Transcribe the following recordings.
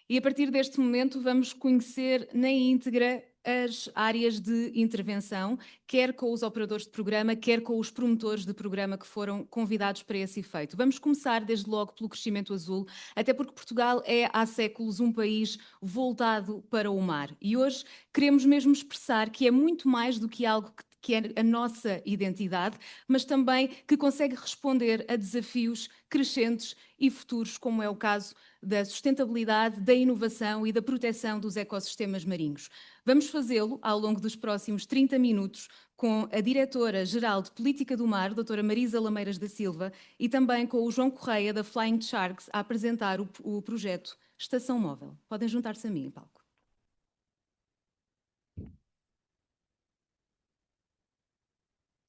E a partir deste momento vamos conhecer na íntegra as áreas de intervenção, quer com os operadores de programa, quer com os promotores de programa que foram convidados para esse efeito. Vamos começar desde logo pelo crescimento azul, até porque Portugal é há séculos um país voltado para o mar. E hoje queremos mesmo expressar que é muito mais do que algo que é a nossa identidade, mas também que consegue responder a desafios crescentes e futuros, como é o caso da sustentabilidade, da inovação e da proteção dos ecossistemas marinhos. Vamos fazê-lo ao longo dos próximos 30 minutos com a Diretora-Geral de Política do Mar, doutora Marisa Lameiras da Silva, e também com o João Correia, da Flying Sharks, a apresentar o projeto Estação Móvel. Podem juntar-se a mim, palco.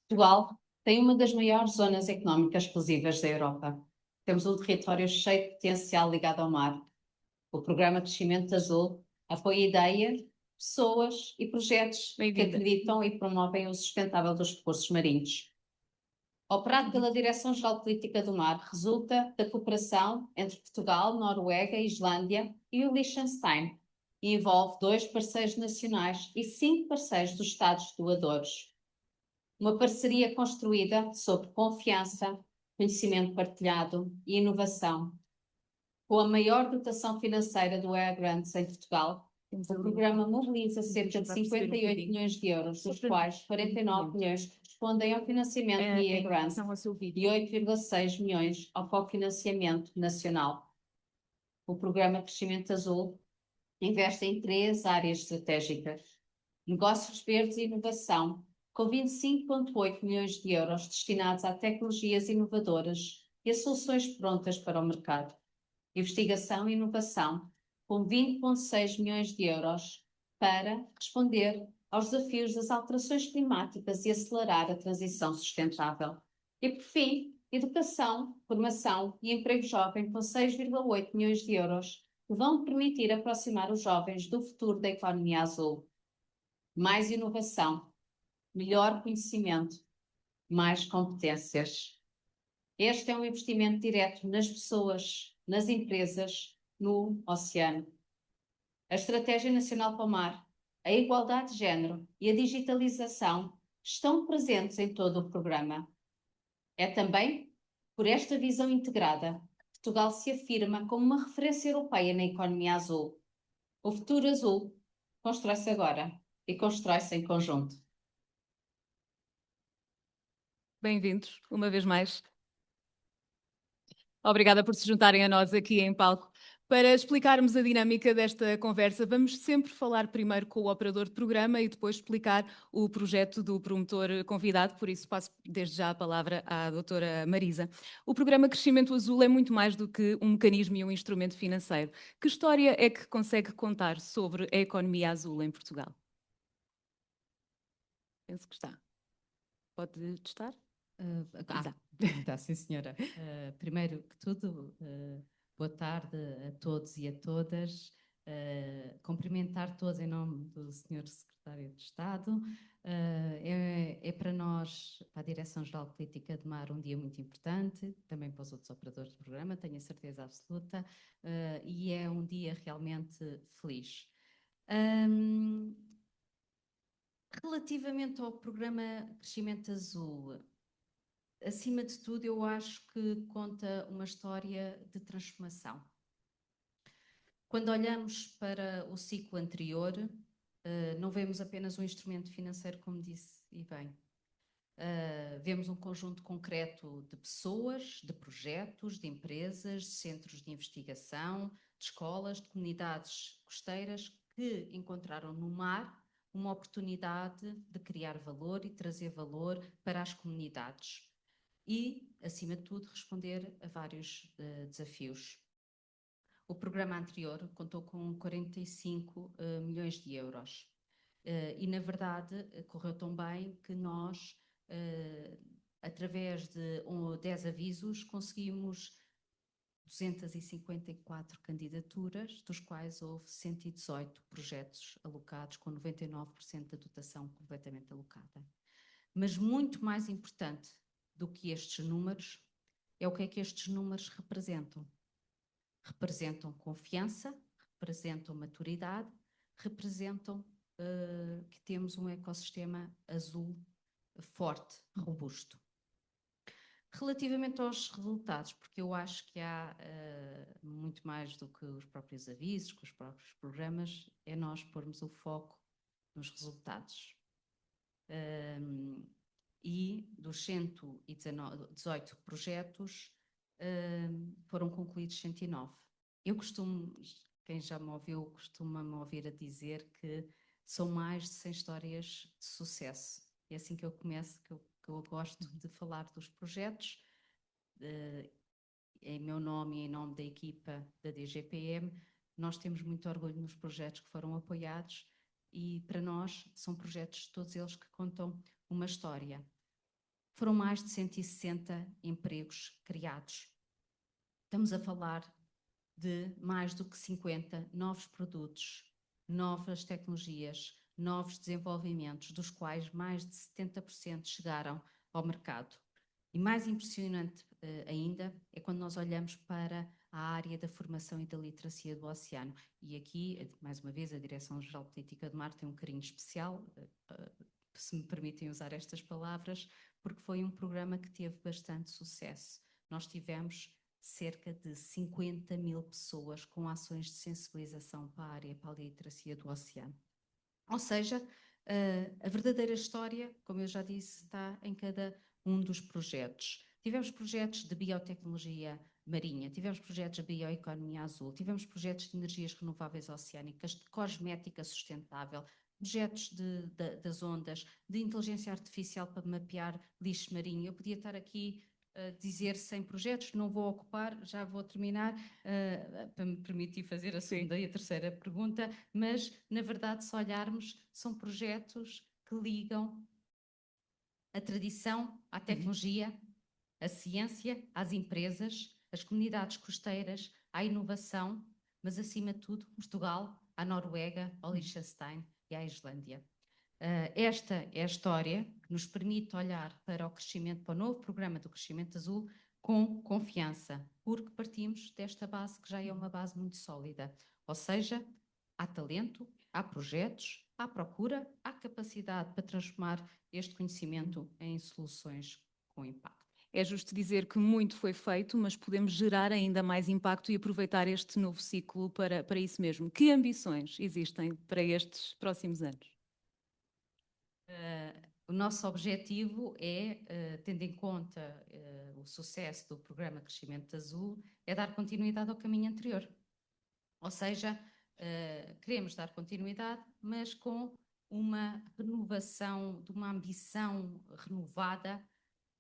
Portugal tem uma das maiores zonas económicas exclusivas da Europa. Temos um território cheio de potencial ligado ao mar. O Programa Crescimento Azul apoia ideias, pessoas e projetos que acreditam e promovem o sustentável dos recursos marinhos. Operado pela Direção-Geral de Política do Mar, resulta da cooperação entre Portugal, Noruega, Islândia e o Liechtenstein e envolve 2 parceiros nacionais e 5 parceiros dos Estados doadores. Uma parceria construída sobre confiança, conhecimento partilhado e inovação. Com a maior dotação financeira do EA Grants em Portugal, o programa mobiliza cerca de 58 milhões de euros, dos quais 49 milhões correspondem ao financiamento via Grants e 8,6 milhões ao cofinanciamento nacional. O programa Crescimento Azul investe em 3 áreas estratégicas: negócios verdes e inovação, com 25,8 milhões de euros destinados a tecnologias inovadoras e a soluções prontas para o mercado. Investigação e inovação, com 20,6 milhões de euros para responder aos desafios das alterações climáticas e acelerar a transição sustentável. E, por fim, educação, formação e emprego jovem, com 6,8 milhões de euros, que vão permitir aproximar os jovens do futuro da economia azul. Mais inovação, melhor conhecimento, mais competências. Este é um investimento direto nas pessoas, nas empresas, no oceano. A Estratégia Nacional para o Mar, a igualdade de género e a digitalização estão presentes em todo o programa. É também por esta visão integrada que Portugal se afirma como uma referência europeia na economia azul. O futuro azul constrói-se agora e constrói-se em conjunto. Bem-vindos, uma vez mais. Obrigada por se juntarem a nós aqui em palco. Para explicarmos a dinâmica desta conversa, vamos sempre falar primeiro com o operador de programa e depois explicar o projeto do promotor convidado, por isso passo desde já a palavra à doutora Marisa. O programa Crescimento Azul é muito mais do que um mecanismo e um instrumento financeiro. Que história é que consegue contar sobre a economia azul em Portugal? Penso que está. Pode testar? Está, sim, senhora. Primeiro que tudo, boa tarde a todos e a todas. Cumprimentar todos em nome do Sr. Secretário de Estado. É para nós, para a Direção-Geral de Política do Mar, um dia muito importante, também para os outros operadores do programa, tenho a certeza absoluta, e é um dia realmente feliz. Relativamente ao programa Crescimento Azul, acima de tudo, eu acho que conta uma história de transformação. Quando olhamos para o ciclo anterior, não vemos apenas um instrumento financeiro, como disse, e bem. Vemos um conjunto concreto de pessoas, de projetos, de empresas, de centros de investigação, de escolas, de comunidades costeiras que encontraram no mar uma oportunidade de criar valor e trazer valor para as comunidades. E, acima de tudo, responder a vários desafios. O programa anterior contou com 45 milhões de euros e, na verdade, correu tão bem que nós, através de 10 avisos, conseguimos 254 candidaturas, dos quais houve 118 projetos alocados, com 99% da dotação completamente alocada. Mas muito mais importante do que estes números é o que é que estes números representam. Representam confiança, representam maturidade, representam que temos um ecossistema azul forte, robusto. Relativamente aos resultados, porque eu acho que há muito mais do que os próprios avisos, que os próprios programas, é nós pormos o foco nos resultados. E dos 118 projetos, foram concluídos 109. Eu costumo, quem já me ouviu, costuma-me ouvir a dizer que são mais de 100 histórias de sucesso. É assim que eu começo, que eu gosto de falar dos projetos. Em meu nome e em nome da equipa da DGPM, nós temos muito orgulho nos projetos que foram apoiados e para nós são projetos, todos eles, que contam uma história. Foram mais de 160 empregos criados. Estamos a falar de mais do que 50 novos produtos, novas tecnologias, novos desenvolvimentos, dos quais mais de 70% chegaram ao mercado. E mais impressionante ainda é quando nós olhamos para a área da formação e da literacia do oceano. E aqui, mais uma vez, a Direção-Geral de Política do Mar tem um carinho especial, se me permitem usar estas palavras, porque foi um programa que teve bastante sucesso. Nós tivemos cerca de 50 mil pessoas com ações de sensibilização para a área, para a literacia do oceano. Ou seja, a verdadeira história, como eu já disse, está em cada um dos projetos. Tivemos projetos de biotecnologia marinha, tivemos projetos de bioeconomia azul, tivemos projetos de energias renováveis oceânicas, de cosmética sustentável, projetos das ondas, de inteligência artificial para mapear lixo marinho. Eu podia estar aqui a dizer 100 projetos, não vou ocupar, já vou terminar, para me permitir fazer a segunda e a terceira pergunta, mas, na verdade, se olharmos, são projetos que ligam a tradição à tecnologia, a ciência às empresas, as comunidades costeiras à inovação, mas, acima de tudo, Portugal, à Noruega, ao Liechtenstein e à Islândia. Esta é a história que nos permite olhar para o crescimento, para o novo programa do Crescimento Azul, com confiança, porque partimos desta base que já é uma base muito sólida. Ou seja, há talento, há projetos, há procura, há capacidade para transformar este conhecimento em soluções com impacto. É justo dizer que muito foi feito, mas podemos gerar ainda mais impacto e aproveitar este novo ciclo para isso mesmo. Que ambições existem para estes próximos anos? O nosso objetivo é, tendo em conta o sucesso do programa Crescimento Azul, é dar continuidade ao caminho anterior. Ou seja, queremos dar continuidade, mas com uma renovação, de uma ambição renovada,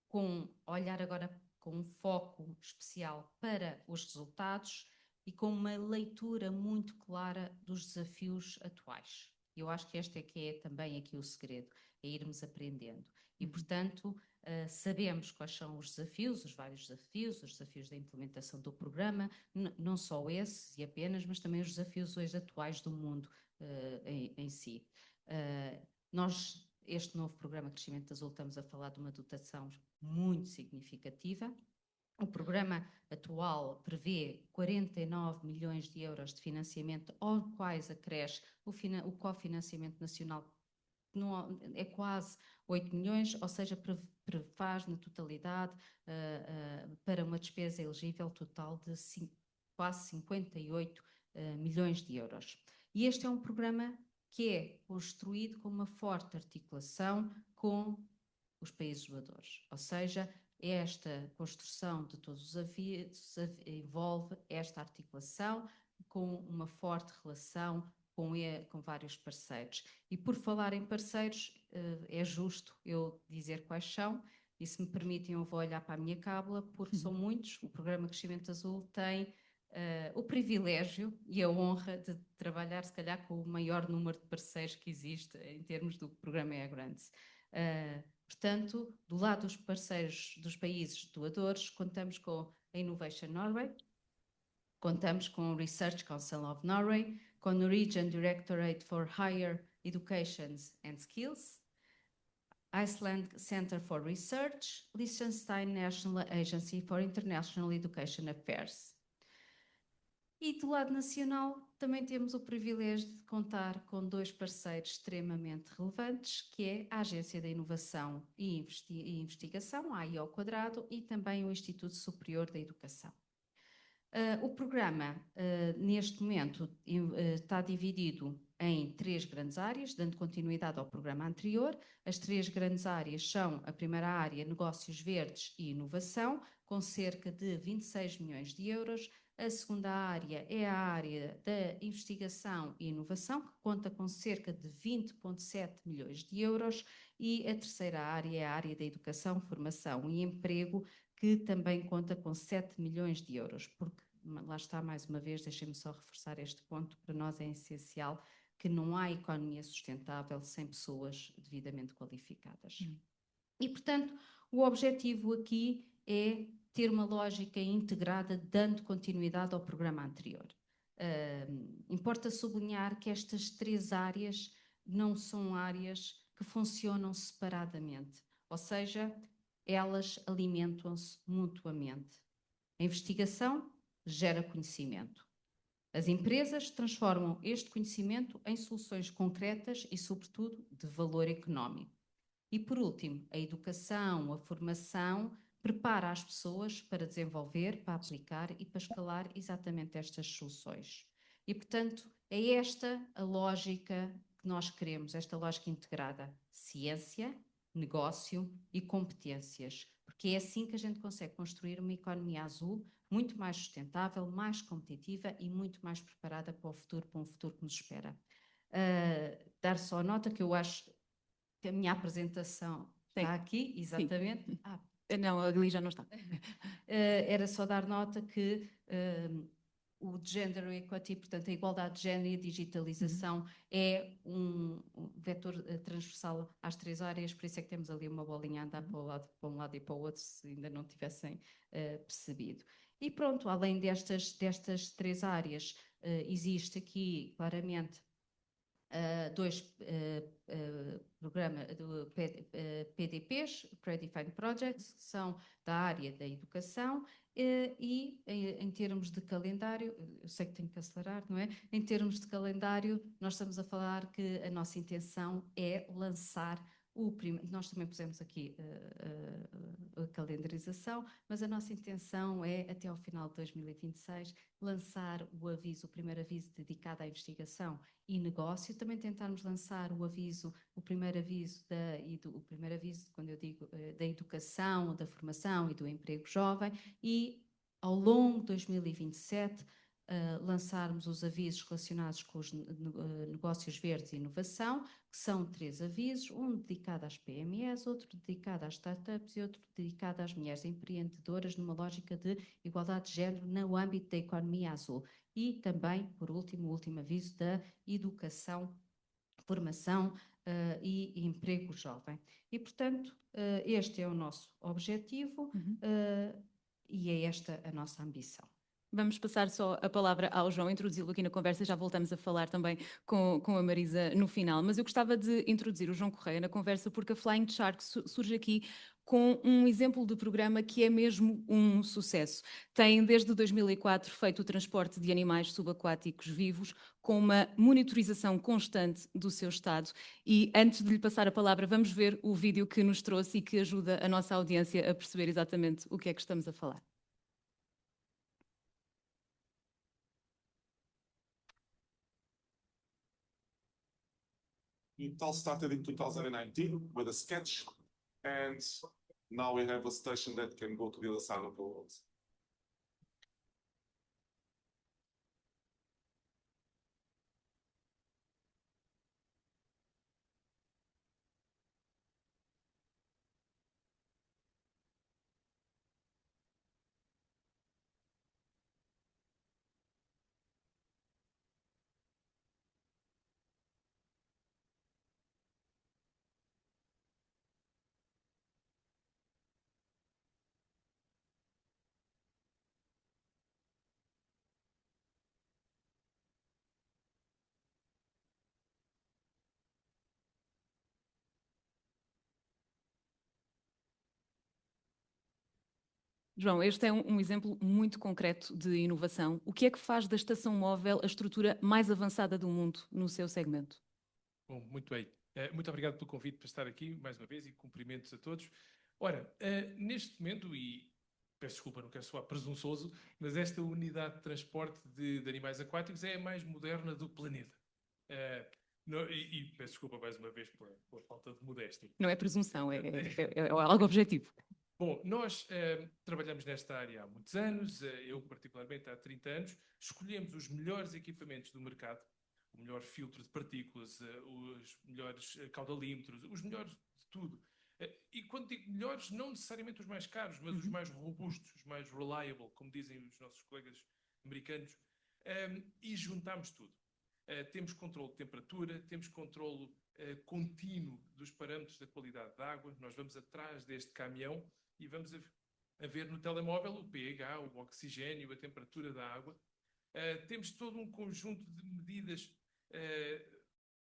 com olhar agora com um foco especial para os resultados e com uma leitura muito clara dos desafios atuais. Eu acho que este é que é também aqui o segredo, é irmos aprendendo. E, portanto, sabemos quais são os desafios, os vários desafios, os desafios da implementação do programa, não só esses e apenas, mas também os desafios hoje atuais do mundo em si. Nós, este novo programa Crescimento Azul, estamos a falar de uma dotação muito significativa. O programa atual prevê 49 milhões de euros de financiamento, aos quais acresce o cofinanciamento nacional, é quase 8 milhões, ou seja, prefaz na totalidade para uma despesa elegível total de quase 58 milhões de euros. E este é um programa que é construído com uma forte articulação com os países doadores, ou seja, esta construção de todos os avisos envolve esta articulação com uma forte relação com vários parceiros. E por falar em parceiros, é justo eu dizer quais são, e se me permitem eu vou olhar para a minha cábula, porque são muitos. O programa Crescimento Azul tem o privilégio e a honra de trabalhar, se calhar, com o maior número de parceiros que existe em termos do programa EA-Grants. Portanto, do lado dos parceiros dos países doadores, contamos com a Innovation Norway, contamos com o Research Council of Norway, com o Norwegian Directorate for Higher Education and Skills, Iceland Center for Research, Liechtenstein National Agency for International Education Affairs. E do lado nacional também temos o privilégio de contar com dois parceiros extremamente relevantes, que é a Agência da Inovação e Investigação, a AI ao quadrado, e também o Instituto Superior da Educação. O programa, neste momento, está dividido em 3 grandes áreas, dando continuidade ao programa anterior. As 3 grandes áreas são a primeira área, Negócios Verdes e Inovação, com cerca de 26 milhões de euros. A segunda área é a área da Investigação e Inovação, que conta com cerca de 20,7 milhões de euros. E a terceira área é a área da Educação, Formação e Emprego, que também conta com 7 milhões de euros, porque, lá está, mais uma vez, deixem-me só reforçar este ponto, para nós é essencial que não há economia sustentável sem pessoas devidamente qualificadas. E, portanto, o objetivo aqui é ter uma lógica integrada, dando continuidade ao programa anterior. Importa sublinhar que estas 3 áreas não são áreas que funcionam separadamente, ou seja, elas alimentam-se mutuamente. A investigação gera conhecimento. As empresas transformam este conhecimento em soluções concretas e, sobretudo, de valor económico. E, por último, a educação, a formação, prepara as pessoas para desenvolver, para aplicar e para escalar exatamente estas soluções. E, portanto, é esta a lógica que nós queremos, esta lógica integrada: ciência, negócio e competências, porque é assim que a gente consegue construir uma economia azul muito mais sustentável, mais competitiva e muito mais preparada para o futuro, para um futuro que nos espera. Dar só nota que eu acho que a minha apresentação está aqui, exatamente. Não, ali já não está. Era só dar nota que o Gender Equity, portanto a igualdade de género e a digitalização é um vetor transversal às 3 áreas, por isso é que temos ali uma bolinha a andar para um lado e para o outro, se ainda não tivessem percebido. E pronto, além destas 3 áreas, existe aqui claramente 2 programas do PDPs, Predefined Projects, que são da área da educação, e em termos de calendário, eu sei que tenho que acelerar, não é? Em termos de calendário, nós estamos a falar que a nossa intenção é lançar nós também pusemos aqui a calendarização, mas a nossa intenção é, até ao final de 2026, lançar o primeiro aviso dedicado à investigação e negócio, também tentarmos lançar o primeiro aviso, quando eu digo da educação, da formação e do emprego jovem, e ao longo de 2027 lançarmos os avisos relacionados com os negócios verdes e inovação, que são 3 avisos, um dedicado às PMEs, outro dedicado às startups e outro dedicado às mulheres empreendedoras, numa lógica de igualdade de género no âmbito da economia azul. E também, por último, o último aviso da educação, formação e emprego jovem. E, portanto, este é o nosso objetivo e é esta a nossa ambição. Vamos passar só a palavra ao João, introduzi-lo aqui na conversa, já voltamos a falar também com a Marisa no final, mas eu gostava de introduzir o João Correia na conversa porque a Flying Shark surge aqui com um exemplo de programa que é mesmo um sucesso. Tem desde 2004 feito o transporte de animais subaquáticos vivos com uma monitorização constante do seu estado e antes de lhe passar a palavra vamos ver o vídeo que nos trouxe e que ajuda a nossa audiência a perceber exatamente o que é que estamos a falar. It all started in 2019 with a sketch, and now we have a station that can go to the other side of the world. João, este é um exemplo muito concreto de inovação. O que é que faz da estação móvel a estrutura mais avançada do mundo no seu segmento? Bom, muito bem. Muito obrigado pelo convite para estar aqui mais uma vez e cumprimentos a todos. Ora, neste momento, e peço desculpa, não quero soar presunçoso, mas esta unidade de transporte de animais aquáticos é a mais moderna do planeta. E peço desculpa mais uma vez pela falta de modéstia. Não é presunção, é algo objetivo. Bom, nós trabalhamos nesta área há muitos anos, eu particularmente há 30 anos, escolhemos os melhores equipamentos do mercado, o melhor filtro de partículas, os melhores caudalímetros, os melhores de tudo. E quando digo melhores, não necessariamente os mais caros, mas os mais robustos, os mais reliable, como dizem os nossos colegas americanos, e juntámos tudo. Temos controle de temperatura, temos controle contínuo dos parâmetros da qualidade da água. Nós vamos atrás deste caminhão e vamos a ver no telemóvel o pH, o oxigênio, a temperatura da água. Temos todo um conjunto de medidas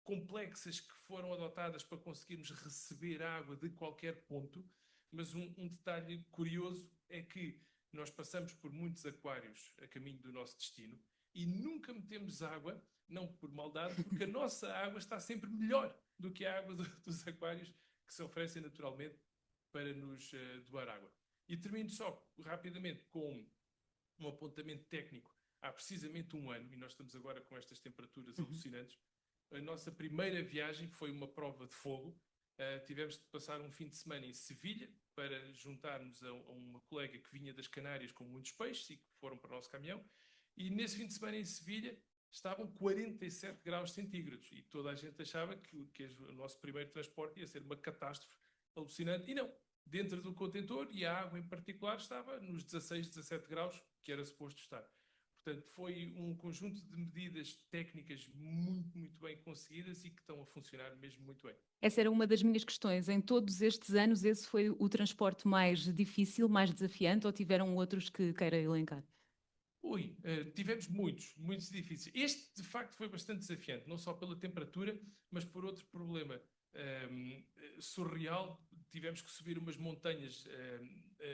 complexas que foram adotadas para conseguirmos receber água de qualquer ponto, mas um detalhe curioso é que nós passamos por muitos aquários a caminho do nosso destino e nunca metemos água, não por maldade, porque a nossa água está sempre melhor do que a água dos aquários que se oferecem naturalmente para nos doar água. E termino só rapidamente com um apontamento técnico. Há precisamente um ano, e nós estamos agora com estas temperaturas alucinantes, a nossa primeira viagem foi uma prova de fogo. Tivemos de passar um fim de semana em Sevilha para juntarmos a uma colega que vinha das Canárias com muitos peixes e que foram para o nosso caminhão. E nesse fim de semana em Sevilha estavam 47 graus centígrados e toda a gente achava que o nosso primeiro transporte ia ser uma catástrofe alucinante. E não, dentro do contentor e a água em particular estava nos 16, 17 graus que era suposto estar. Portanto, foi um conjunto de medidas técnicas muito, muito bem conseguidas e que estão a funcionar mesmo muito bem. Essa era uma das minhas questões. Em todos estes anos, esse foi o transporte mais difícil, mais desafiante, ou tiveram outros que queira elencar? Tivemos muitos difíceis. Este, de facto, foi bastante desafiante, não só pela temperatura, mas por outro problema surreal. Tivemos que subir umas montanhas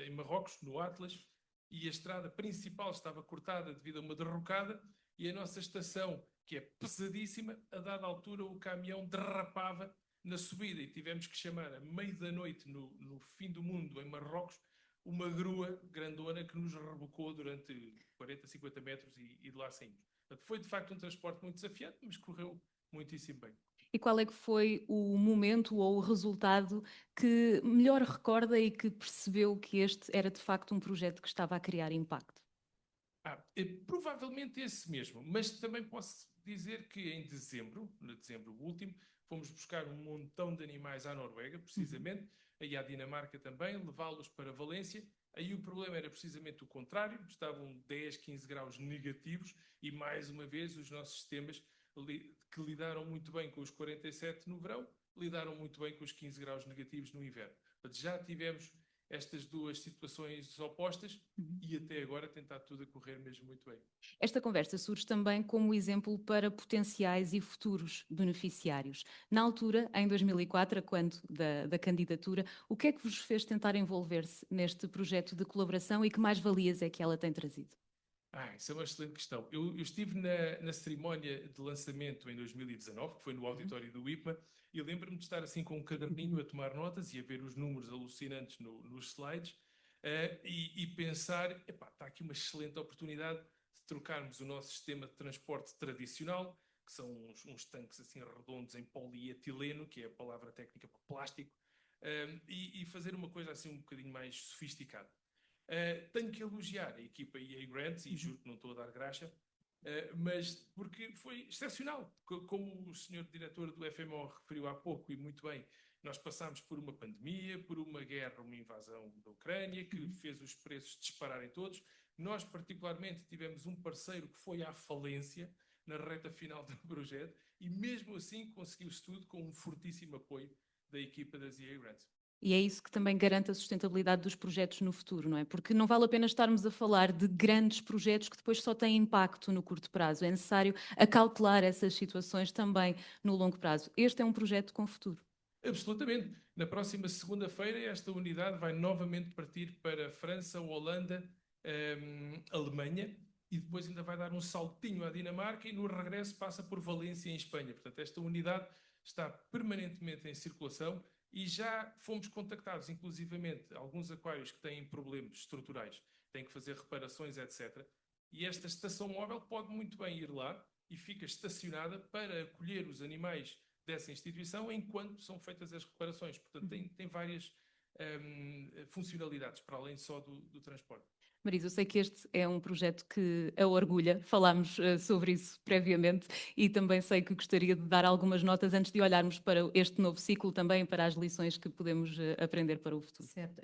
em Marrocos, no Atlas, e a estrada principal estava cortada devido a uma derrocada, e a nossa estação, que é pesadíssima, a dada altura o caminhão derrapava na subida, e tivemos que chamar a meio da noite, no fim do mundo, em Marrocos, uma grua grandona que nos rebocou durante 40, 50 metros e de lá saímos. Portanto, foi de facto um transporte muito desafiante, mas correu muitíssimo bem. E qual é que foi o momento ou o resultado que melhor recorda e que percebeu que este era de facto um projeto que estava a criar impacto? Provavelmente esse mesmo, mas também posso dizer que em dezembro último, fomos buscar um montão de animais à Noruega, precisamente, aí à Dinamarca também, levá-los para Valência. Aí o problema era precisamente o contrário, estavam 10, 15 graus negativos e, mais uma vez, os nossos sistemas que lidaram muito bem com os 47 no verão, lidaram muito bem com os 15 graus negativos no inverno. Já tivemos estas duas situações opostas e até agora tem estado tudo a correr mesmo muito bem. Esta conversa surge também como exemplo para potenciais e futuros beneficiários. Na altura, em 2004, quando da candidatura, o que é que vos fez tentar envolver-se neste projeto de colaboração e que mais-valias é que ela tem trazido? Isso é uma excelente questão. Eu estive na cerimónia de lançamento em 2019, que foi no auditório do IPMA, e lembro-me de estar assim com um caderninho a tomar notas e a ver os números alucinantes nos slides e pensar, está aqui uma excelente oportunidade de trocarmos o nosso sistema de transporte tradicional, que são uns tanques assim redondos em polietileno, que é a palavra técnica para plástico, e fazer uma coisa assim um bocadinho mais sofisticada. Tenho que elogiar a equipa EA Grants, e juro que não estou a dar graxa, mas porque foi excepcional. Como o senhor diretor do FMO referiu há pouco, e muito bem, nós passámos por uma pandemia, por uma guerra, uma invasão da Ucrânia, que fez os preços dispararem todos. Nós, particularmente, tivemos um parceiro que foi à falência na reta final do projeto, e mesmo assim conseguiu-se tudo com um fortíssimo apoio da equipa das EA Grants. E é isso que também garante a sustentabilidade dos projetos no futuro, não é? Porque não vale a pena estarmos a falar de grandes projetos que depois só têm impacto no curto prazo. É necessário acautelar essas situações também no longo prazo. Este é um projeto com futuro. Absolutamente. Na próxima segunda-feira, esta unidade vai novamente partir para França, Holanda, Alemanha, e depois ainda vai dar um saltinho à Dinamarca e no regresso passa por Valência, em Espanha. Portanto, esta unidade está permanentemente em circulação e já fomos contactados, inclusivamente, alguns aquários que têm problemas estruturais, têm que fazer reparações, etc. E esta estação móvel pode muito bem ir lá e fica estacionada para acolher os animais dessa instituição enquanto são feitas as reparações. Portanto, tem várias funcionalidades, para além só do transporte. Marisa, eu sei que este é um projeto que a orgulha, falámos sobre isso previamente e também sei que gostaria de dar algumas notas antes de olharmos para este novo ciclo, também para as lições que podemos aprender para o futuro. Certo.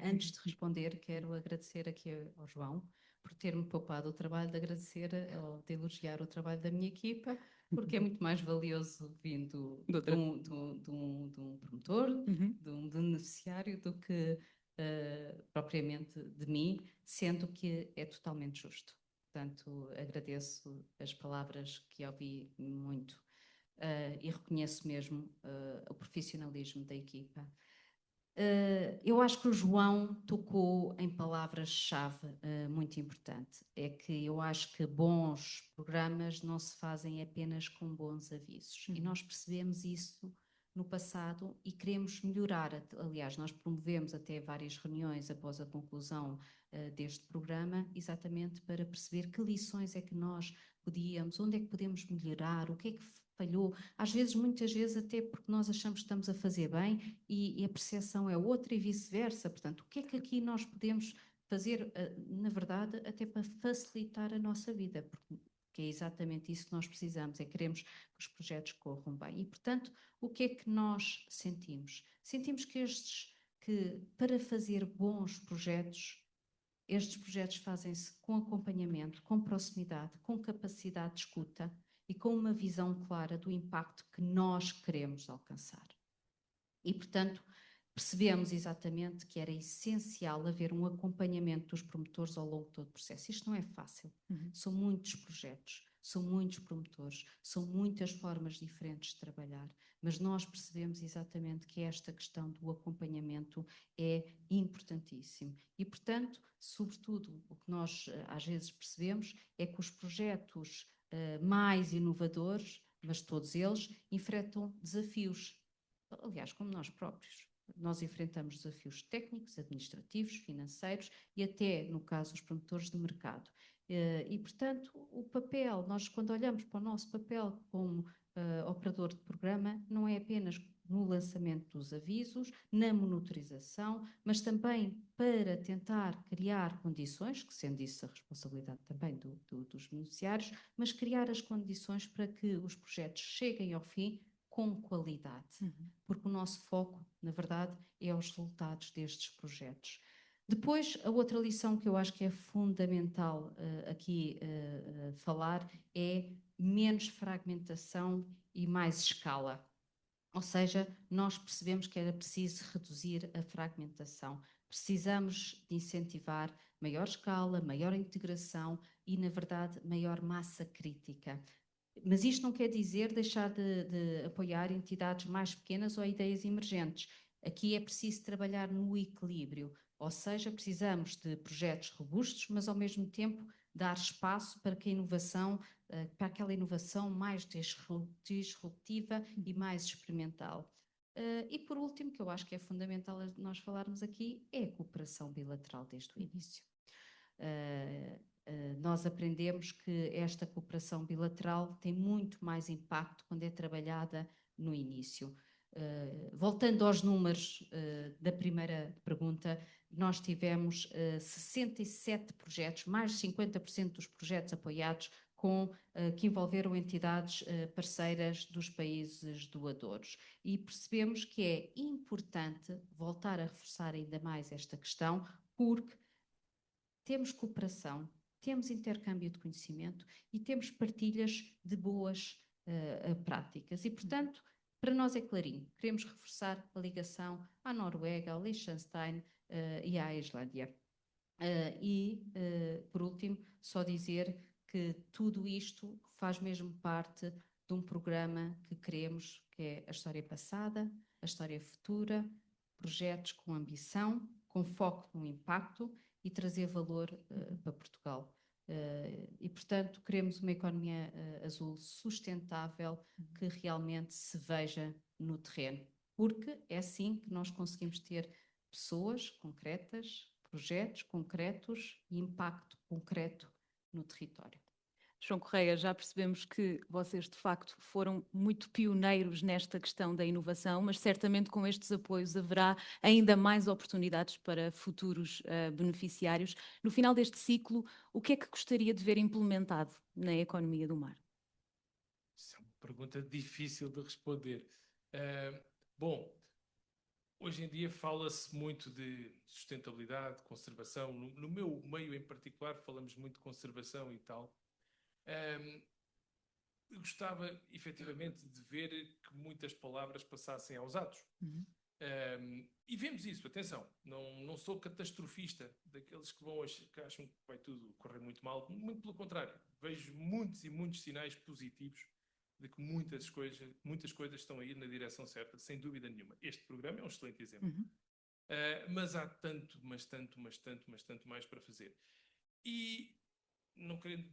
Antes de responder, quero agradecer aqui ao João por ter-me poupado o trabalho de agradecer ou de elogiar o trabalho da minha equipa, porque é muito mais valioso vindo de um promotor, de um beneficiário, do que propriamente de mim, sendo que é totalmente justo. Portanto, agradeço as palavras que ouvi muito e reconheço mesmo o profissionalismo da equipa. Eu acho que o João tocou em palavras-chave muito importante. É que eu acho que bons programas não se fazem apenas com bons avisos. E nós percebemos isso no passado e queremos melhorar. Aliás, nós promovemos até várias reuniões após a conclusão deste programa, exatamente para perceber que lições é que nós podíamos, onde é que podemos melhorar, o que é que falhou. Às vezes, muitas vezes, até porque nós achamos que estamos a fazer bem e a percepção é outra e vice-versa. Portanto, o que é que aqui nós podemos fazer, na verdade, até para facilitar a nossa vida, porque é exatamente isso que nós precisamos, queremos que os projetos corram bem. E, portanto, o que é que nós sentimos? Sentimos que para fazer bons projetos, estes projetos fazem-se com acompanhamento, com proximidade, com capacidade de escuta e com uma visão clara do impacto que nós queremos alcançar. E, portanto, percebemos exatamente que era essencial haver um acompanhamento dos promotores ao longo de todo o processo. Isto não é fácil. São muitos projetos, são muitos promotores, são muitas formas diferentes de trabalhar, mas nós percebemos exatamente que esta questão do acompanhamento é importantíssimo. E, portanto, sobretudo, o que nós às vezes percebemos é que os projetos mais inovadores, mas todos eles, enfrentam desafios. Aliás, como nós próprios. Nós enfrentamos desafios técnicos, administrativos, financeiros e até, no caso, os promotores de mercado. E, portanto, o papel, nós quando olhamos para o nosso papel como operador de programa, não é apenas no lançamento dos avisos, na monitorização, mas também para tentar criar condições, que sendo isso a responsabilidade também dos beneficiários, mas criar as condições para que os projetos cheguem ao fim com qualidade, porque o nosso foco, na verdade, é os resultados destes projetos. Depois, a outra lição que eu acho que é fundamental aqui falar é menos fragmentação e mais escala. Ou seja, nós percebemos que era preciso reduzir a fragmentação. Precisamos de incentivar maior escala, maior integração e, na verdade, maior massa crítica. Mas isto não quer dizer deixar de apoiar entidades mais pequenas ou ideias emergentes. Aqui é preciso trabalhar no equilíbrio, ou seja, precisamos de projetos robustos, mas ao mesmo tempo dar espaço para que a inovação, para aquela inovação mais disruptiva e mais experimental. E por último, que eu acho que é fundamental nós falarmos aqui, é a cooperação bilateral desde o início. Nós aprendemos que esta cooperação bilateral tem muito mais impacto quando é trabalhada no início. Voltando aos números da primeira pergunta, nós tivemos 67 projetos, mais de 50% dos projetos apoiados que envolveram entidades parceiras dos países doadores. E percebemos que é importante voltar a reforçar ainda mais esta questão, porque temos cooperação, temos intercâmbio de conhecimento e temos partilhas de boas práticas. E, portanto, para nós é clarinho, queremos reforçar a ligação à Noruega, ao Liechtenstein e à Islândia. Por último, só dizer que tudo isto faz mesmo parte de um programa que queremos, que é a história passada, a história futura, projetos com ambição, com foco no impacto e trazer valor para Portugal. E, portanto, queremos uma economia azul sustentável que realmente se veja no terreno, porque é assim que nós conseguimos ter pessoas concretas, projetos concretos e impacto concreto no território. João Correia, já percebemos que vocês de facto foram muito pioneiros nesta questão da inovação, mas certamente com estes apoios haverá ainda mais oportunidades para futuros beneficiários. No final deste ciclo, o que é que gostaria de ver implementado na economia do mar? Isso é uma pergunta difícil de responder. Bom, hoje em dia fala-se muito de sustentabilidade, conservação. No meu meio em particular falamos muito de conservação e tal. Eu gostava efetivamente de ver que muitas palavras passassem aos atos. E vemos isso, atenção, não sou catastrofista daqueles que que acham que vai tudo correr muito mal, muito pelo contrário, vejo muitos e muitos sinais positivos de que muitas coisas estão a ir na direção certa, sem dúvida nenhuma. Este programa é um excelente exemplo. Mas há tanto mais para fazer. E não querendo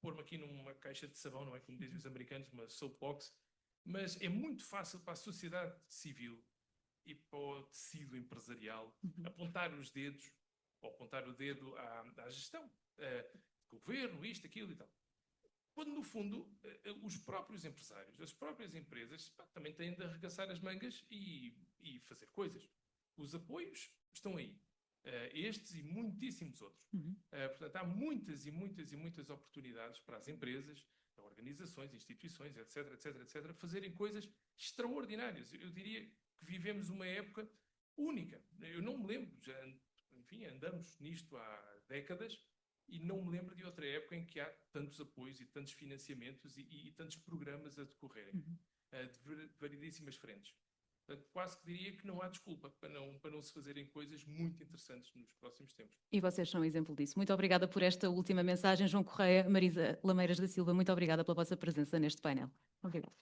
pôr-me aqui numa caixa de sabão, não é como dizem os americanos, uma soapbox, mas é muito fácil para a sociedade civil e para o tecido empresarial apontar os dedos, ou apontar o dedo à gestão, governo, isto, aquilo e tal. Quando, no fundo, os próprios empresários, as próprias empresas, também têm de arregaçar as mangas e fazer coisas. Os apoios estão aí. Estes e muitíssimos outros. Portanto, há muitas oportunidades para as empresas, para organizações, instituições, etc., fazerem coisas extraordinárias. Eu diria que vivemos uma época única. Eu não me lembro, enfim, andamos nisto há décadas, e não me lembro de outra época em que há tantos apoios e tantos financiamentos e tantos programas a decorrerem, de variedíssimas frentes. Portanto, quase que diria que não há desculpa para não se fazerem coisas muito interessantes nos próximos tempos. E vocês são um exemplo disso. Muito obrigada por esta última mensagem, João Correia, Marisa Lameiras da Silva, muito obrigada pela vossa presença neste painel. Obrigada.